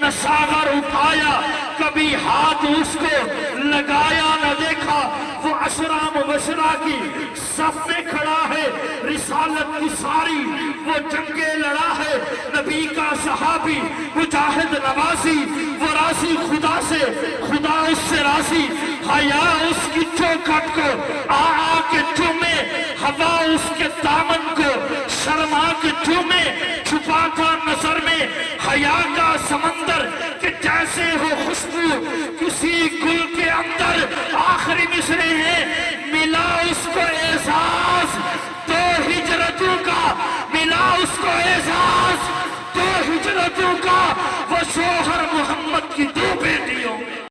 نہ ساغر اٹھایا، کبھی ہاتھ اس کو لگایا نہ دیکھا۔ وہ عشرہ مبشرہ کی صف میں کھڑا ہے، رسالت کی ساری وہ جنگیں لڑا ہے، نبی کا صحابی مجاہد نوازی، وہ راضی خدا سے، خدا اس سے راضی۔ حیا اس کی چوکھٹ کو آ کے چومے، ہوا اس کے دامن کو شرما کے چومے، چھپا کر نظر میں حیا کا سمندر کہ جیسے ہو خوشبو کسی گل کے اندر۔ آخری مصرے ہیں